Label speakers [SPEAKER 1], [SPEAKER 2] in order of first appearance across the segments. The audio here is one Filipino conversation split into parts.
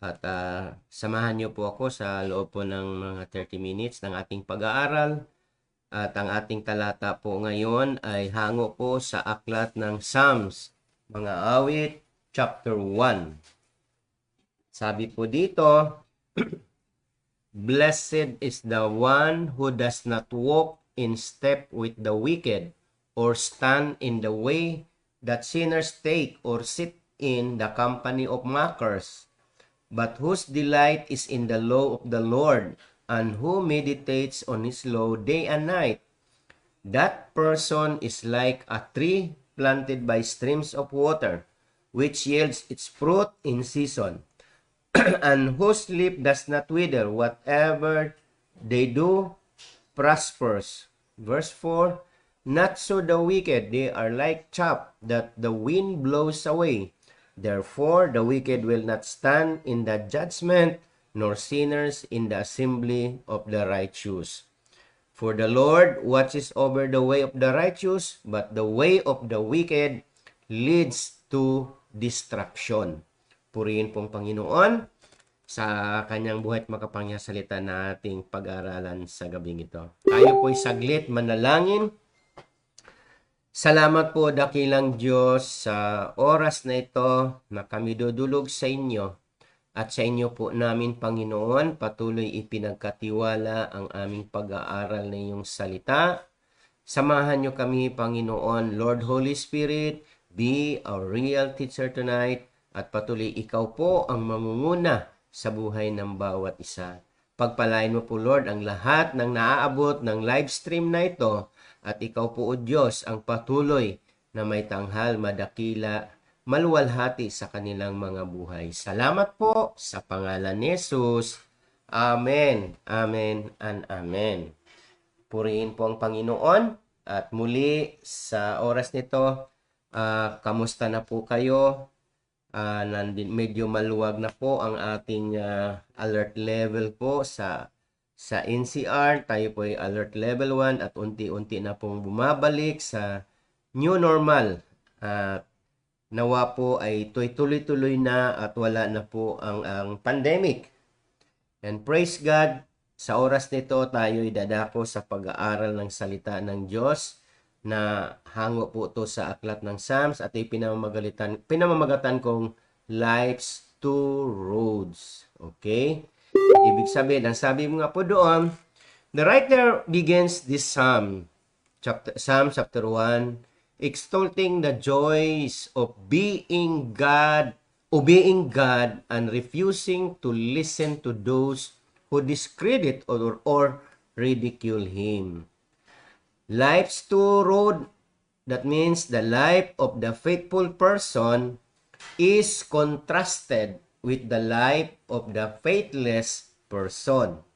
[SPEAKER 1] At samahan niyo po ako sa loob po ng mga 30 minutes ng ating pag-aaral. At ang ating talata po ngayon ay hango po sa aklat ng Psalms, mga awit, chapter 1. Sabi po dito, Blessed is the one who does not walk in step with the wicked, or stand in the way that sinners take, or sit in the company of mockers, but whose delight is in the law of the Lord, and who meditates on his law day and night. That person is like a tree planted by streams of water, which yields its fruit in season, and whose leaf does not wither. Whatever they do prospers. Verse 4, Not so the wicked, they are like chaff that the wind blows away. Therefore, the wicked will not stand in the judgment, nor sinners in the assembly of the righteous. For the Lord watches over the way of the righteous, but the way of the wicked leads to destruction. Purihin pong Panginoon sa kanyang buhay at makapangyarihang salita na ating pag-aralan sa gabing ito. Tayo po'y saglit manalangin. Salamat po, dakilang Diyos, sa oras na ito na kami dudulog sa inyo. At sa inyo po namin, Panginoon, patuloy ipinagkatiwala ang aming pag-aaral na iyong salita. Samahan niyo kami, Panginoon, Lord Holy Spirit, be our real teacher tonight, at patuloy ikaw po ang mamumuna sa buhay ng bawat isa. Pagpalain mo po, Lord, ang lahat ng naaabot ng live stream na ito, at ikaw po, O Diyos, ang patuloy na may tanghal, madakila, maluwalhati sa kanilang mga buhay. Salamat po sa pangalan ni Jesus. Amen, amen, and amen. Purihin po ang Panginoon. At muli sa oras nito, kamusta na po kayo? Medyo maluwag na po ang ating alert level po sa NCR. Tayo po ay alert level 1 at unti-unti na pong bumabalik sa new normal. Nawa po ay tuloy-tuloy na at wala na po ang pandemic. And praise God, sa oras nito tayo ay dadako sa pag-aaral ng salita ng Diyos na hango po to sa aklat ng Psalms at pinamamagatan kong Life's Two Roads. Okay? Ibig sabihin, ang sabi mo nga po doon, the writer begins this Psalm chapter 1, extolling the joys of obeying God and refusing to listen to those who discredit or ridicule Him. Life's two road, that means the life of the faithful person is contrasted with the life of the faithless person.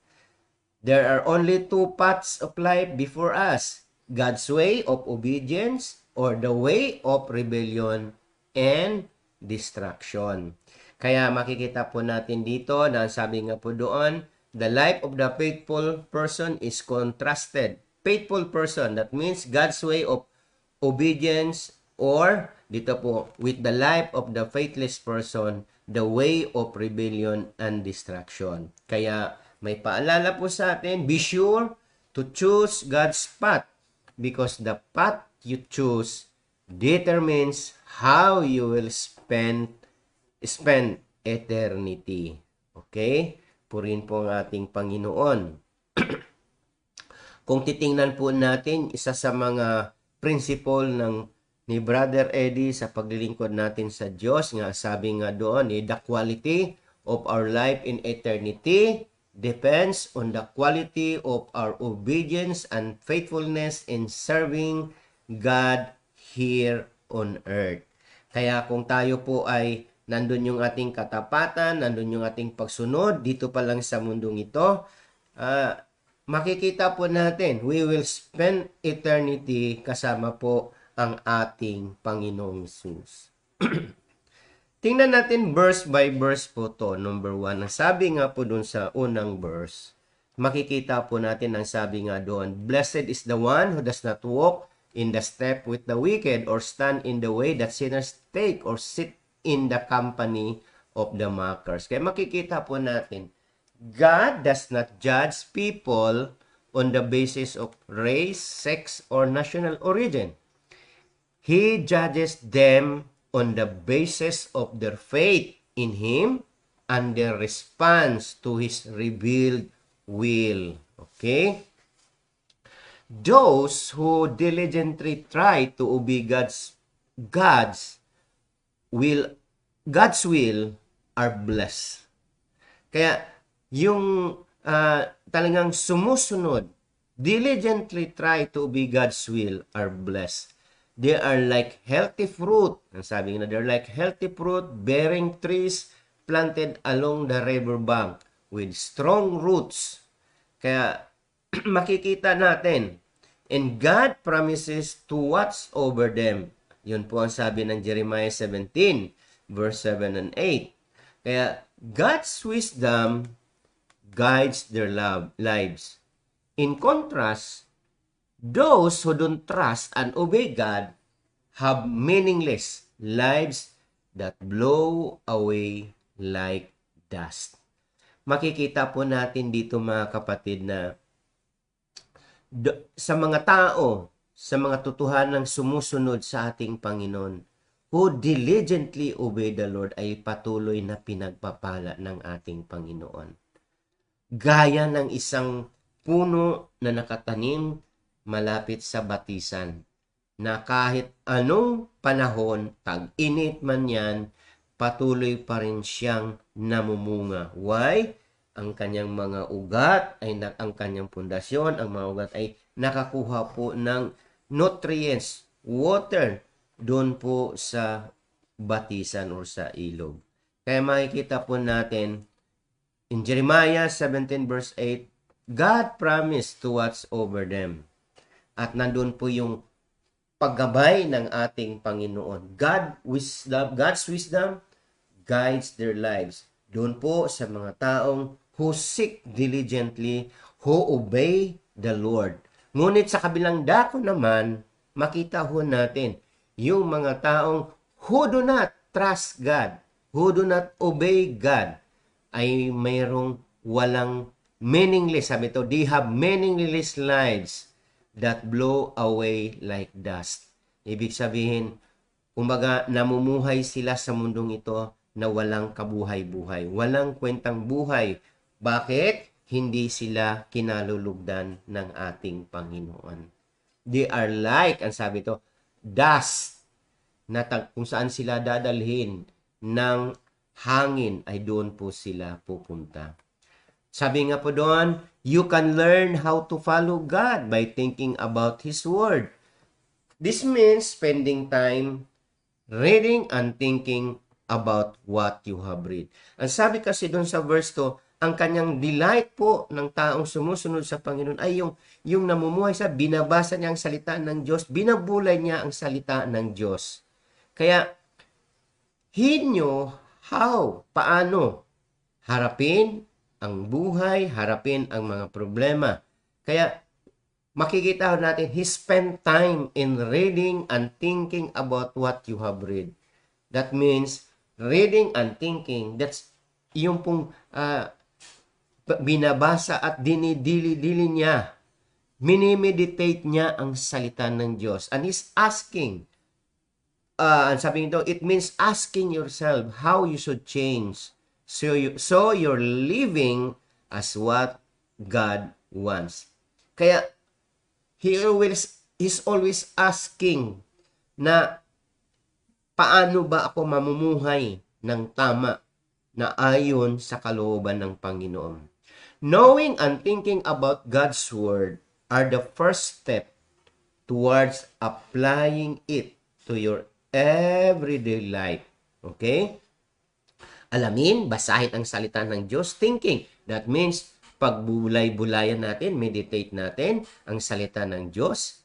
[SPEAKER 1] There are only two paths of life before us, God's way of obedience or the way of rebellion and destruction. Kaya makikita po natin dito na sabi nga po doon, the life of the faithful person is contrasted. Faithful person, that means God's way of obedience, or dito po, with the life of the faithless person, the way of rebellion and destruction. Kaya may paalala po sa atin, be sure to choose God's path because the path you choose determines how you will spend eternity. Okay? Purihin po ang ating Panginoon. Kung titingnan po natin, isa sa mga principle ni Brother Eddie sa paglilingkod natin sa Diyos, nga sabi nga doon, the quality of our life in eternity depends on the quality of our obedience and faithfulness in serving God here on earth. Kaya kung tayo po ay nandun yung ating katapatan, nandun yung ating pagsunod, dito pa lang sa mundong ito, makikita po natin, we will spend eternity kasama po ang ating Panginoong Jesus. Tingnan natin verse by verse po to, number 1. Ang sabi nga po dun sa unang verse, makikita po natin ang sabi nga doon, Blessed is the one who does not walk in the step with the wicked, or stand in the way that sinners take, or sit in the company of the mockers. Kaya makikita po natin, God does not judge people on the basis of race, sex, or national origin. He judges them on the basis of their faith in Him and their response to His revealed will. Okay? Those who diligently try to obey God's will, God's will are blessed. Kaya yung talagang sumusunod, diligently try to obey God's will are blessed. They are like healthy fruit. Ang sabi na, they're like healthy fruit bearing trees planted along the river bank with strong roots. Kaya makikita natin, and God promises to watch over them. Yun po ang sabi ng Jeremiah 17, verse 7 and 8. Kaya God's wisdom guides their lives. In contrast, those who don't trust and obey God have meaningless lives that blow away like dust. Makikita po natin dito mga kapatid na sa mga tao, sa mga totohanang sumusunod sa ating Panginoon, who diligently obey the Lord ay patuloy na pinagpapala ng ating Panginoon. Gaya ng isang puno na nakatanim malapit sa batisan, na kahit anong panahon, tag-init man yan, patuloy pa rin siyang namumunga. Why? Ang kanyang mga ugat, ang kanyang pundasyon, ang mga ugat ay nakakuha po ng nutrients, water, doon po sa batisan o sa ilog. Kaya makikita po natin, in Jeremiah 17 verse 8, God promised to watch over them. At nandun po yung paggabay ng ating Panginoon. God's wisdom guides their lives. Doon po sa mga taong who seek diligently, who obey the Lord. Ngunit sa kabilang dako naman, makita ho natin yung mga taong who do not trust God, who do not obey God, ay mayroong walang meaningless. Sabi ito, they have meaningless lives that blow away like dust. Ibig sabihin, kumbaga namumuhay sila sa mundong ito na walang kabuhay-buhay, walang kwentang buhay. Bakit? Hindi sila kinalulugdan ng ating Panginoon. They are like, ang sabi ito, dust, na kung saan sila dadalhin ng hangin ay doon po sila pupunta. Sabi nga po doon, you can learn how to follow God by thinking about His Word. This means spending time reading and thinking about what you have read. Ang sabi kasi doon sa verse 2, ang kanyang delight po ng taong sumusunod sa Panginoon ay yung namumuhay sa binabasa niya ang salita ng Diyos, binabulay niya ang salita ng Diyos. Kaya, he knew how, paano harapin ang buhay, harapin ang mga problema. Kaya, makikita natin, he spent time in reading and thinking about what you have read. That means, reading and thinking, that's yung pong binabasa at dinidili-dili niya. Minimeditate niya ang salita ng Diyos. And he's asking, sabi nito, it means asking yourself how you should change. So you're living as what God wants. Kaya, he's always asking na paano ba ako mamumuhay ng tama na ayon sa kalooban ng Panginoon. Knowing and thinking about God's Word are the first step towards applying it to your everyday life. Okay? Alamin, basahin ang salita ng Diyos, thinking. That means, pagbulay-bulayan natin, meditate natin ang salita ng Diyos.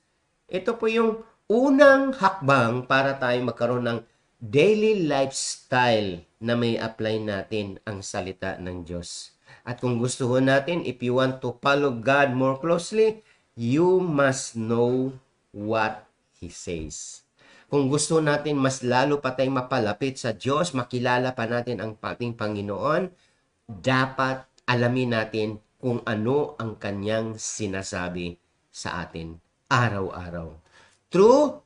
[SPEAKER 1] Ito po yung unang hakbang para tayo magkaroon ng daily lifestyle na may apply natin ang salita ng Diyos. At kung gusto natin, if you want to follow God more closely, you must know what He says. Kung gusto natin mas lalo pa tayong mapalapit sa Diyos, makilala pa natin ang ating Panginoon, dapat alamin natin kung ano ang kanyang sinasabi sa atin araw-araw. Through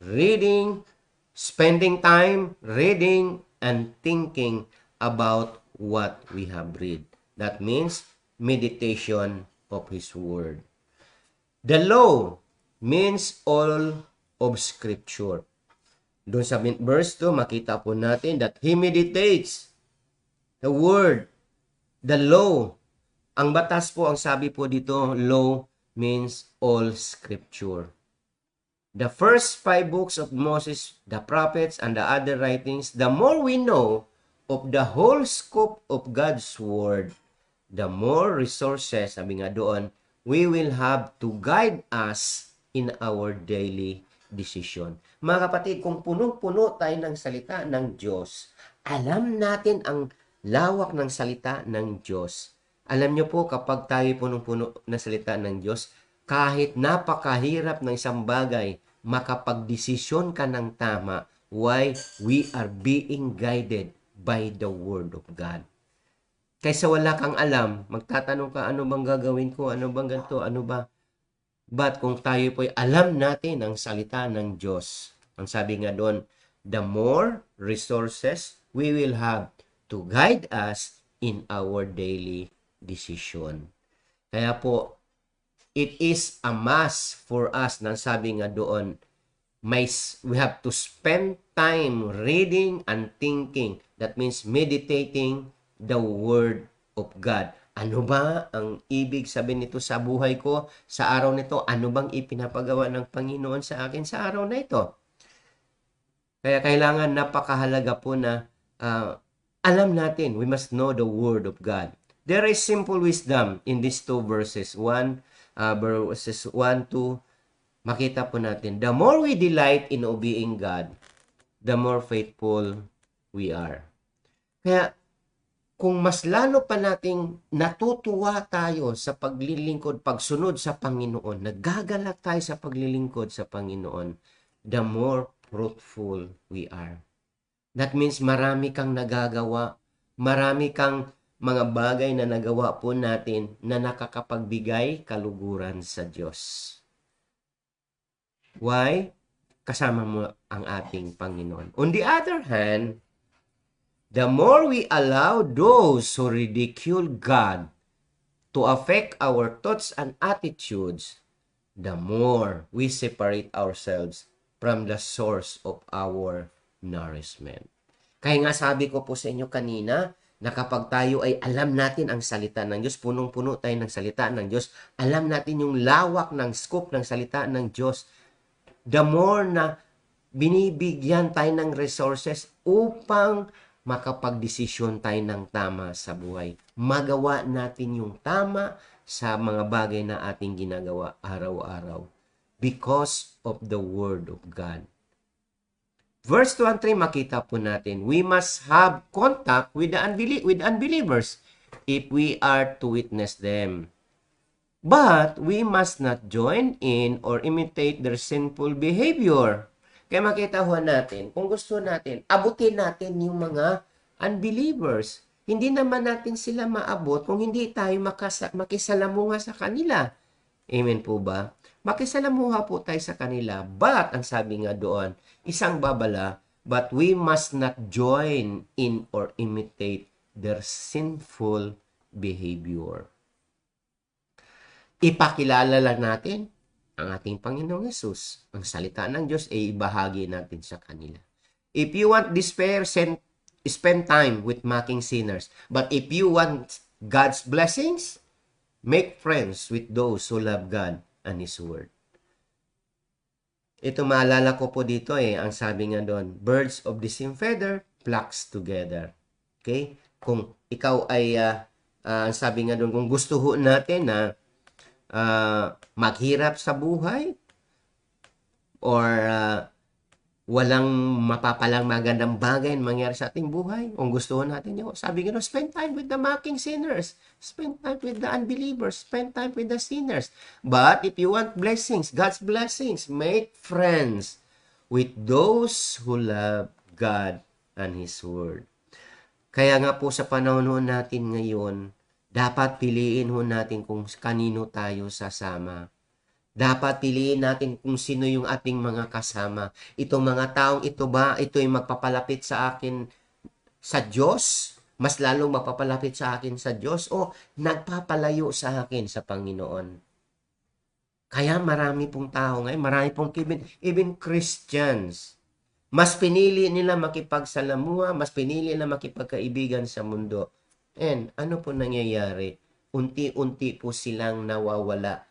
[SPEAKER 1] reading, spending time reading and thinking about what we have read. That means meditation of His Word. The law means all of Scripture. Doon sa verse 2, makita po natin that He meditates the Word, the law. Ang batas po, ang sabi po dito, law means all Scripture. The first 5 books of Moses, the prophets, and the other writings, the more we know of the whole scope of God's Word, the more resources, sabi nga doon, we will have to guide us in our daily decision. Mga kapatid, kung punong-puno tayo ng salita ng Diyos, alam natin ang lawak ng salita ng Diyos. Alam niyo po, kapag tayo punong-puno ng salita ng Diyos, kahit napakahirap ng isang bagay, makapagdesisyon ka ng tama. Why? We are being guided by the Word of God. Kaysa wala kang alam, magtatanong ka, ano bang gagawin ko? Ano bang ganito? Ano ba? But kung tayo po'y alam natin ang salita ng Diyos, ang sabi nga doon, the more resources we will have to guide us in our daily decision. Kaya po, it is a must for us, nang sabi nga doon, we have to spend time reading and thinking. That means meditating the Word of God. Ano ba ang ibig sabihin nito sa buhay ko sa araw nito? Ano bang ipinapagawa ng Panginoon sa akin sa araw na ito? Kaya kailangan, napakahalaga po na alam natin, we must know the Word of God. There is simple wisdom in these 2 verses. Verses 1 to, makita po natin, the more we delight in obeying God, the more faithful we are. Kaya, kung mas lalo pa nating natutuwa tayo sa paglilingkod, pagsunod sa Panginoon, nagagalak tayo sa paglilingkod sa Panginoon, the more fruitful we are. That means marami kang nagagawa, marami kang mga bagay na nagawa po natin na nakakapagbigay kaluguran sa Diyos. Why? Kasama mo ang ating Panginoon. On the other hand, the more we allow those who ridicule God to affect our thoughts and attitudes, the more we separate ourselves from the source of our nourishment. Kaya nga sabi ko po sa inyo kanina, na kapag tayo ay alam natin ang salita ng Diyos, punong-puno tayo ng salita ng Diyos, alam natin yung lawak ng scope ng salita ng Diyos, the more na binibigyan tayo ng resources upang makapagdesisyon tayo ng tama sa buhay. Magawa natin yung tama sa mga bagay na ating ginagawa araw-araw because of the Word of God. Verse 2 and 3, makita po natin, we must have contact with the unbelievers if we are to witness them. But we must not join in or imitate their sinful behavior. Kaya makita ho natin, kung gusto natin, abutin natin yung mga unbelievers. Hindi naman natin sila maabot kung hindi tayo makisalamuha sa kanila. Amen po ba? Makisalamuha po tayo sa kanila. But, ang sabi nga doon, isang babala, but we must not join in or imitate their sinful behavior. Ipakilala lang natin ang ating Panginoong Yesus. Ang salita ng Diyos ay ibahagi natin sa kanila. If you want despair, spend time with mocking sinners. But if you want God's blessings, make friends with those who love God and His Word. Ito maalala ko po dito ang sabi nga doon, birds of the same feather flocks together. Okay? Kung ikaw ay, ang sabi nga doon, kung gusto ho natin na maghirap sa buhay or walang mapapalang magandang bagay na mangyari sa ating buhay, kung gusto natin yun, sabi nga, spend time with the mocking sinners, spend time with the unbelievers, spend time with the sinners. But if you want blessings, God's blessings, make friends with those who love God and His Word. Kaya nga po sa panahon natin ngayon, dapat piliin ho natin kung kanino tayo sasama. Dapat piliin natin kung sino yung ating mga kasama. Itong mga taong ito ba, ito ay magpapalapit sa akin sa Diyos? Mas lalong magpapalapit sa akin sa Diyos o nagpapalayo sa akin sa Panginoon? Kaya marami pong tao ngayon, marami pong even Christians, mas pinili nila makipagsalamuha, mas pinili nila makipagkaibigan sa mundo. And ano po nangyayari? Unti-unti po silang nawawala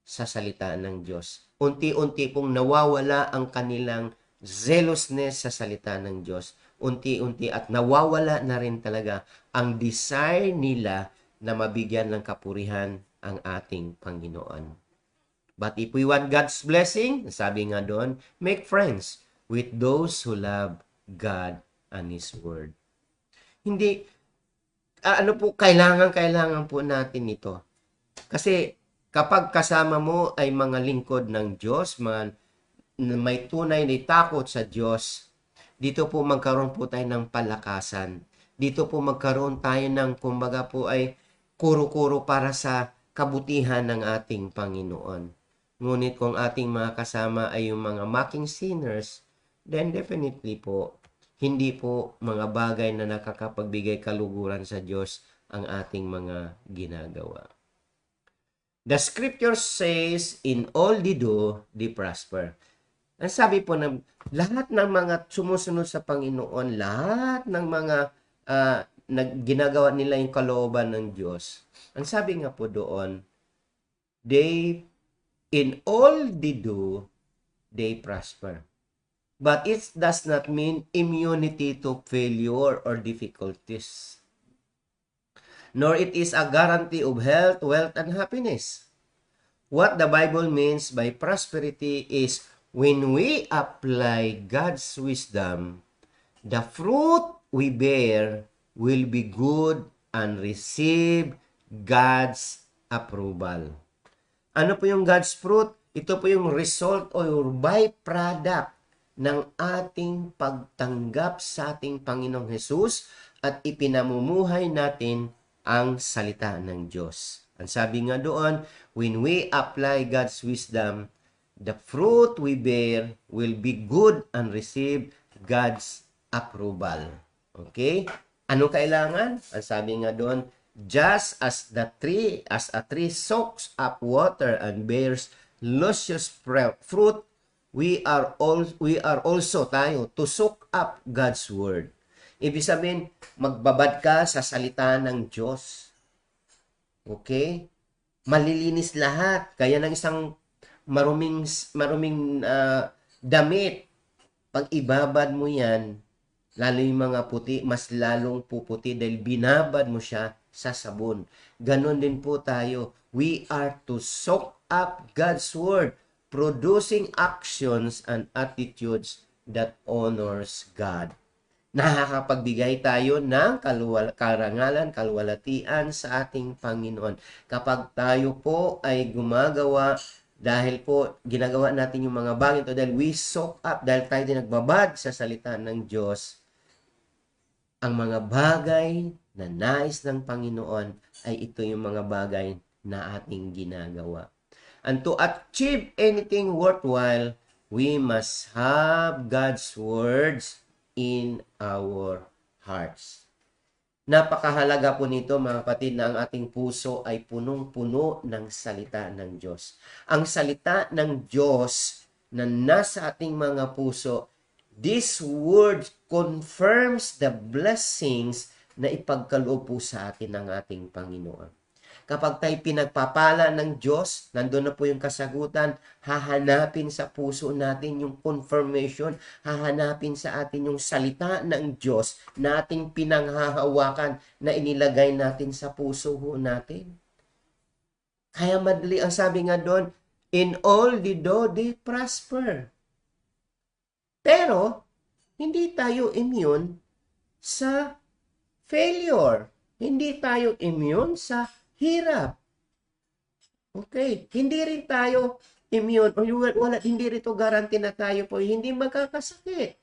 [SPEAKER 1] sa salita ng Diyos. Unti-unti pong nawawala ang kanilang zealousness sa salita ng Diyos. Unti-unti at nawawala na rin talaga ang desire nila na mabigyan ng kapurihan ang ating Panginoon. But if we want God's blessing, sabi nga doon, make friends with those who love God and His Word. Hindi, kailangan po natin ito. Kasi kapag kasama mo ay mga lingkod ng Diyos, mga may tunay na takot sa Diyos, dito po magkaroon po tayo ng palakasan. Dito po magkaroon tayo ng, kumbaga po ay kuro-kuro para sa kabutihan ng ating Panginoon. Ngunit kung ating mga kasama ay yung mga mocking sinners, then definitely po, hindi po mga bagay na nakakapagbigay kaluguran sa Diyos ang ating mga ginagawa. The scripture says, in all they do, they prosper. Ang sabi po ng lahat ng mga sumusunod sa Panginoon, lahat ng mga ginagawa nila yung kalooban ng Diyos. Ang sabi nga po doon, in all they do, they prosper. But it does not mean immunity to failure or difficulties. Nor it is a guarantee of health, wealth, and happiness. What the Bible means by prosperity is when we apply God's wisdom, the fruit we bear will be good and receive God's approval. Ano po yung God's fruit? Ito po yung result o yung byproduct ng ating pagtanggap sa ating Panginoong Hesus at ipinamumuhay natin ang salita ng Diyos. Ang sabi nga doon, when we apply God's wisdom, the fruit we bear will be good and receive God's approval. Okay? Ano kailangan? Ang sabi nga doon, just as a tree soaks up water and bears luscious fruit, we are also tayo to soak up God's word. Ibig sabihin, magbabad ka sa salita ng Diyos. Okay? Malilinis lahat. Kaya ng isang maruming damit, pag ibabad mo yan, lalo yung mga puti, mas lalong puputi dahil binabad mo siya sa sabon. Ganon din po tayo. We are to soak up God's Word, producing actions and attitudes that honors God. Nakakapagbigay tayo ng karangalan, kaluwalhatian sa ating Panginoon. Kapag tayo po ay gumagawa, dahil po ginagawa natin yung mga bagay ito, dahil we soak up, dahil tayo din nagbabad sa salita ng Diyos, ang mga bagay na nais ng Panginoon ay ito yung mga bagay na ating ginagawa. And to achieve anything worthwhile, we must have God's words in our hearts. Napakahalaga po nito mga kapatid na ang ating puso ay punong-puno ng salita ng Diyos. Ang salita ng Diyos na nasa ating mga puso, this word confirms the blessings na ipagkaloob po sa atin ng ating Panginoon. Kapag tayo pinagpapala ng Diyos, nandun na po yung kasagutan, hahanapin sa puso natin yung confirmation, hahanapin sa atin yung salita ng Diyos na ating pinanghahawakan na inilagay natin sa puso natin. Kaya madali, ang sabi nga doon, in all they do, they prosper. Pero, hindi tayo immune sa failure. Hindi tayo immune sa hirap. Okay. Hindi rin tayo immune o wala, hindi rito guarantee na tayo po hindi magkakasakit.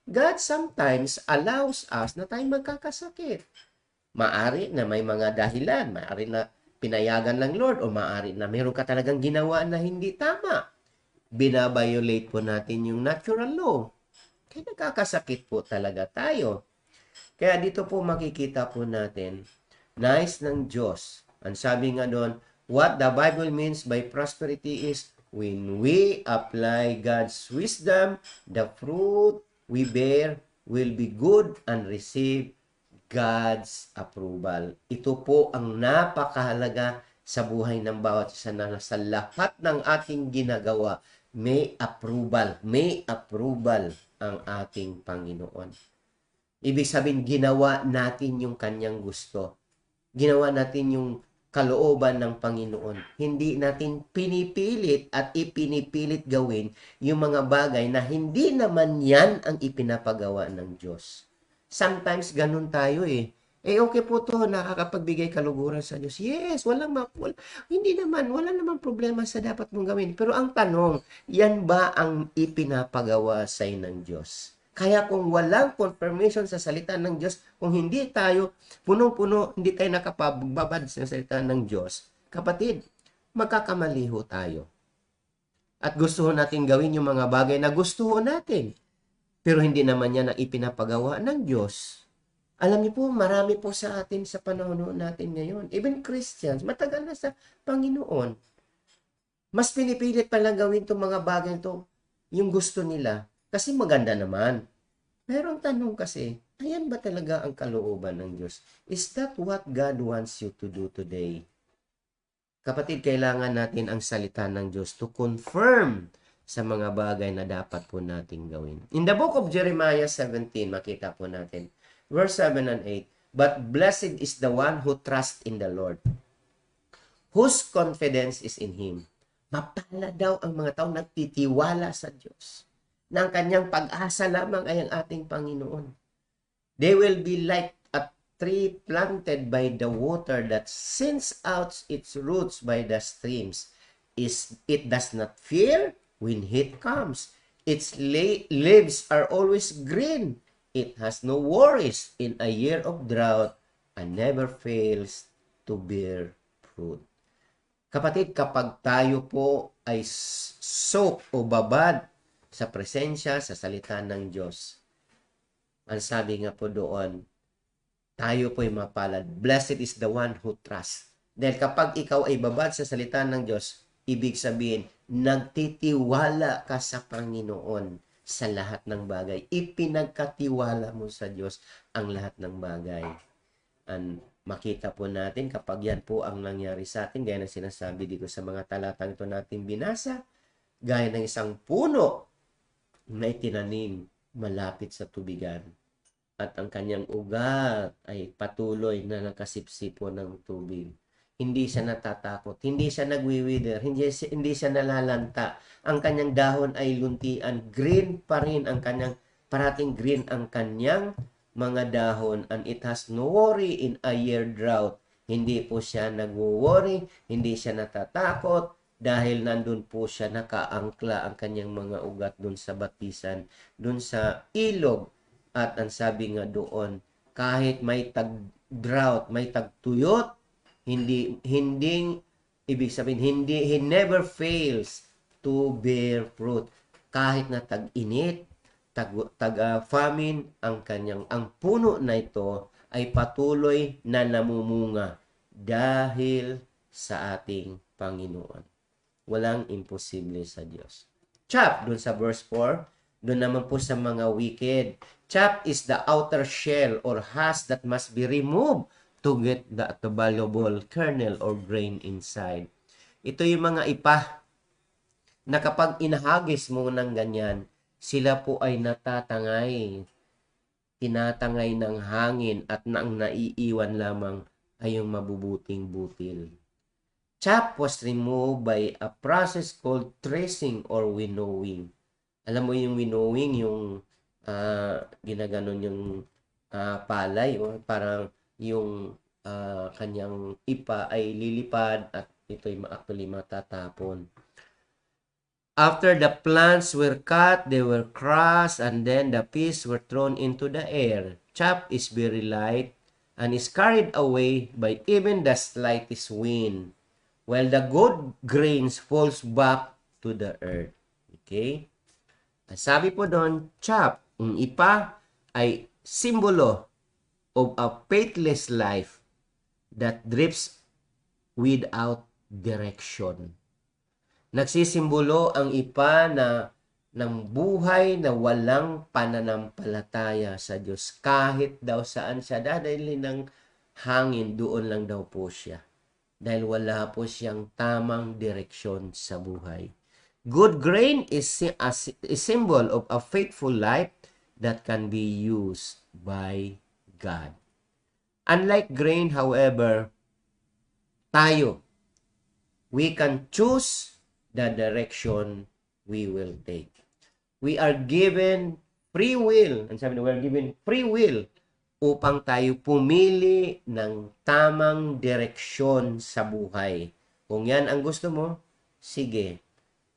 [SPEAKER 1] God sometimes allows us na tayo magkakasakit. Maari na may mga dahilan, maari na pinayagan ng Lord o maari na meron ka talagang ginawa na hindi tama. Binabiolate po natin yung natural law. Kaya nagkakasakit po talaga tayo. Kaya dito po makikita po natin, nais ng Diyos. Ang sabi nga doon, what the Bible means by prosperity is when we apply God's wisdom, the fruit we bear will be good and receive God's approval. Ito po ang napakahalaga sa buhay ng bawat isa na sa lahat ng ating ginagawa, may approval ang ating Panginoon. Ibig sabihin, ginawa natin yung kanyang gusto. Ginawa natin yung kalooban ng Panginoon. Hindi natin pinipilit at ipinipilit gawin yung mga bagay na hindi naman yan ang ipinapagawa ng Diyos. Sometimes ganun tayo eh. Okay po to, nakakapagbigay kaluguran sa Diyos. Yes, hindi naman, wala naman problema sa dapat mong gawin. Pero ang tanong, yan ba ang ipinapagawa sa ng Diyos? Kaya kung walang confirmation sa salita ng Diyos, kung hindi tayo punong-puno, hindi tayo nakapagbabad sa salita ng Diyos, kapatid, magkakamali ho tayo. At gusto natin gawin yung mga bagay na gusto natin. Pero hindi naman yan ang ipinapagawa ng Diyos. Alam niyo po, marami po sa atin sa panahon natin ngayon. Even Christians, matagal na sa Panginoon. Mas pinipilit palang gawin itong mga bagay ito, yung gusto nila. Kasi maganda naman. Pero ang tanong kasi, ayan ba talaga ang kalooban ng Diyos? Is that what God wants you to do today? Kapatid, kailangan natin ang salita ng Diyos to confirm sa mga bagay na dapat po nating gawin. In the book of Jeremiah 17, makita po natin, verse 7 and 8, but blessed is the one who trusts in the Lord, whose confidence is in Him. Mapala daw ang mga tao nagtitiwala sa Diyos, na ang kanyang pag-asa lamang ay ang ating Panginoon. They will be like a tree planted by the water that sends out its roots by the streams. It does not fear when heat comes. Its leaves are always green. It has no worries in a year of drought and never fails to bear fruit. Kapatid, kapag tayo po ay soak o babad sa presensya, sa salita ng Diyos, ang sabi nga po doon, tayo po ay mapalad. Blessed is the one who trusts. Dahil kapag ikaw ay babad sa salita ng Diyos, ibig sabihin, nagtitiwala ka sa Panginoon sa lahat ng bagay. Ipinagkatiwala mo sa Diyos ang lahat ng bagay. And makita po natin kapag yan po ang nangyari sa atin, gaya ng sinasabi dito sa mga talatang ito natin binasa, gaya ng isang puno na itinanim malapit sa tubigan. At ang kanyang ugat ay patuloy na nakasipsipo ng tubig. Hindi siya natatakot, hindi siya nagwiwither, hindi siya nalalanta. Ang kanyang dahon ay luntian, green pa rin ang kanyang, parating green ang kanyang mga dahon, and it has no worry in a year drought. Hindi po siya nag-worry, hindi siya natatakot, dahil nandun po siya nakaangkla ang kanyang mga ugat dun sa batisan, dun sa ilog. At ang sabi nga doon, kahit may tag-drought, may tag-tuyot, ibig sabihin, he never fails to bear fruit. Kahit na tag-init, tag-famine, ang puno na ito ay patuloy na namumunga dahil sa ating Panginoon. Walang imposible sa Diyos. Chap, dun sa verse 4, dun naman po sa mga wicked. Chaff is the outer shell or husk that must be removed to get the valuable kernel or grain inside. Ito yung mga ipa na kapag inahagis mo ng ganyan, sila po ay natatangay. Tinatangay ng hangin at ang naiiwan lamang ay yung mabubuting butil. Chaff was removed by a process called threshing or winnowing. Alam mo yung winnowing, yung ginaganon yung palay o parang yung kanyang ipa ay lilipad at ito ay actually matatapon. After the plants were cut, they were crushed, and then the pieces were thrown into the air. Chaff is very light and is carried away by even the slightest wind, while the good grains falls back to the earth. Okay? Sabi po doon, chaff, ang ipa ay simbolo of a faithless life that drifts without direction. Nagsisimbolo ang ipa ng buhay na walang pananampalataya sa Diyos. Kahit daw saan siya dadalhin ng hangin, doon lang daw po siya. Dahil wala po siyang tamang direksyon sa buhay. Good grain is a symbol of a faithful life that can be used by God. Unlike grain, however, we can choose the direction we will take. We are given free will. Ang sabi na, we are given free will upang tayo pumili ng tamang direksyon sa buhay. Kung yan ang gusto mo, sige.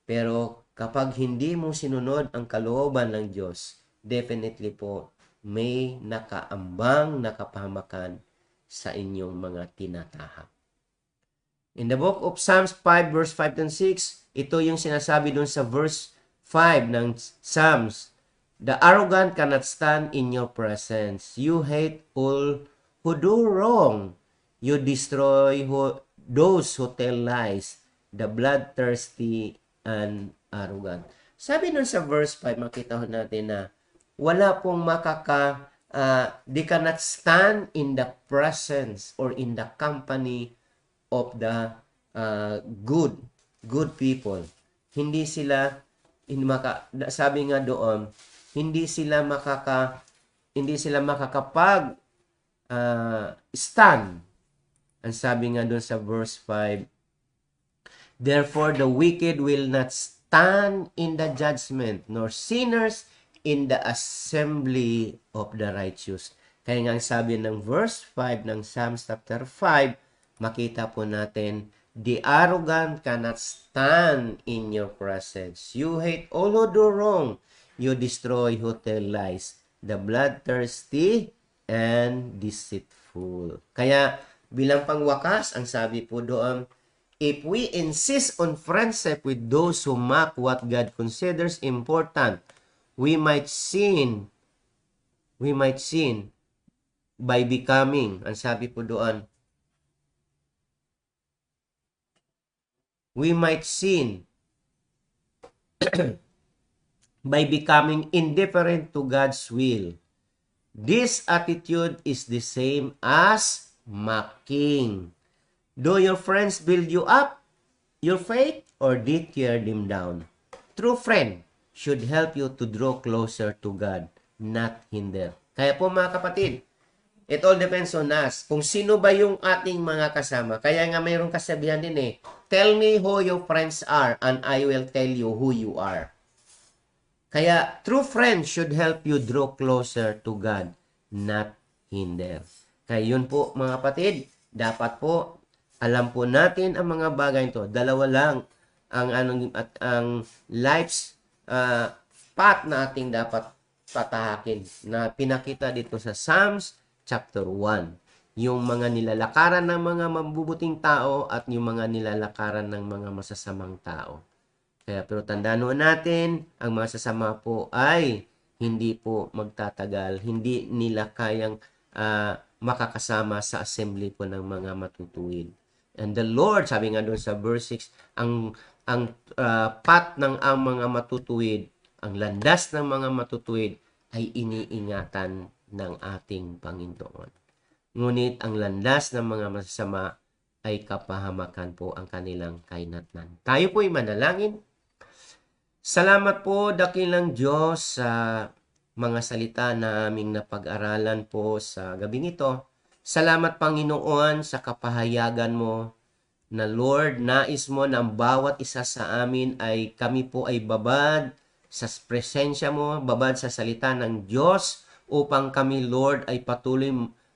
[SPEAKER 1] Pero kapag hindi mo sinunod ang kalooban ng Diyos, definitely po may nakaambang, nakapahamakan sa inyong mga tinatahak. In the book of Psalms 5 verse 5 and 6, ito yung sinasabi dun sa verse 5 ng Psalms. The arrogant cannot stand in your presence. You hate all who do wrong. You destroy those who tell lies, the bloodthirsty and arrogant. Sabi nun sa verse 5, makita ho natin na wala pong they cannot stand in the presence or in the company of the good people. Hindi sila sabi nga doon, hindi sila makakapag stand. Ang sabi nga doon sa verse 5, therefore the wicked will not stand in the judgment, nor sinners in the assembly of the righteous. Kaya nga ang sabi ng verse 5 ng Psalms chapter 5, makita po natin, the arrogant cannot stand in your presence. You hate all who do wrong. You destroy who tell lies, the bloodthirsty and deceitful. Kaya bilang pangwakas, ang sabi po doon, if we insist on friendship with those who mock what God considers important, we might sin by becoming, ang sabi po doon, we might sin by becoming indifferent to God's will. This attitude is the same as mocking. Do your friends build you up, your faith, or did tear them down? True friend should help you to draw closer to God, not hinder. Kaya po mga kapatid, it all depends on us. Kung sino ba yung ating mga kasama. Kaya nga mayroong kasabihan din tell me who your friends are and I will tell you who you are. Kaya true friends should help you draw closer to God, not hinder. Kaya yun po mga kapatid, dapat po alam po natin ang mga bagay ito. Dalawa lang ang life's path na ating dapat patahakin na pinakita dito sa Psalms chapter 1. Yung mga nilalakaran ng mga mabubuting tao at yung mga nilalakaran ng mga masasamang tao. Kaya pero tandaan natin, ang masasama po ay hindi po magtatagal, hindi nila kayang makakasama sa assembly po ng mga matutuwid. And the Lord, sabi nga doon sa verse 6, ang path ng ang mga matutuwid, ang landas ng mga matutuwid ay iniingatan ng ating Panginoon. Ngunit ang landas ng mga masasama ay kapahamakan po ang kanilang kainatnan. Tayo po ay manalangin. Salamat po, dakilang Diyos, sa mga salita na aming napag-aralan po sa gabing ito. Salamat, Panginoon, sa kapahayagan mo na Lord, nais mo na ang bawat isa sa amin ay kami po ay babad sa presensya mo, babad sa salita ng Diyos upang kami, Lord, ay patuloy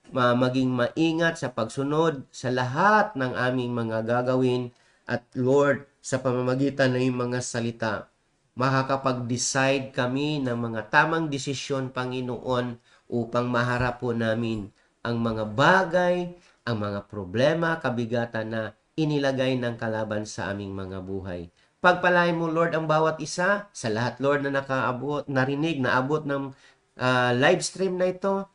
[SPEAKER 1] maging maingat sa pagsunod sa lahat ng aming mga gagawin at Lord, sa pamamagitan ng mga salita, makakapag-decide kami ng mga tamang desisyon, Panginoon, upang maharap po namin ang mga bagay, ang mga problema, kabigatan na inilagay ng kalaban sa aming mga buhay. Pagpalain mo, Lord, ang bawat isa, sa lahat, Lord, na nakaabot, narinig, naabot ng live stream na ito.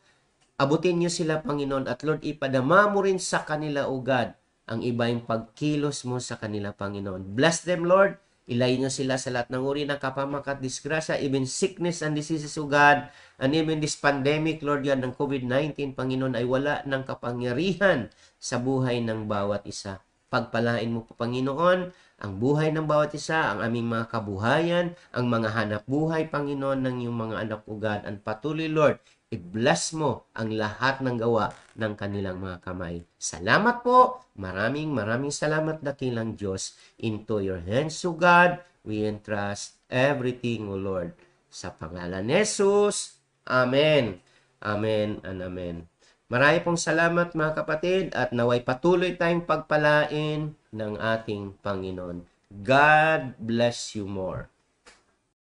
[SPEAKER 1] Abutin niyo sila, Panginoon, at Lord, ipadama mo rin sa kanila, O God, ang iba yung pagkilos mo sa kanila, Panginoon. Bless them, Lord. Ilayin niyo sila sa lahat ng uri ng kapamakat, disgrasya, even sickness and diseases, O God. And even this pandemic, Lord God, ng COVID-19, Panginoon, ay wala ng kapangyarihan sa buhay ng bawat isa. Pagpalain mo po, Panginoon, ang buhay ng bawat isa, ang aming mga kabuhayan, ang mga hanap buhay, Panginoon, ng iyong mga anak, O God. And patuloy, Lord, i-bless mo ang lahat ng gawa ng kanilang mga kamay. Salamat po. Maraming salamat, dakilang Diyos. Into your hands, O God, we entrust everything, O Lord. Sa pangalan ni Jesus. Amen. Amen and amen. Marami pong salamat, mga kapatid, at naway patuloy tayong pagpalain ng ating Panginoon. God bless you more.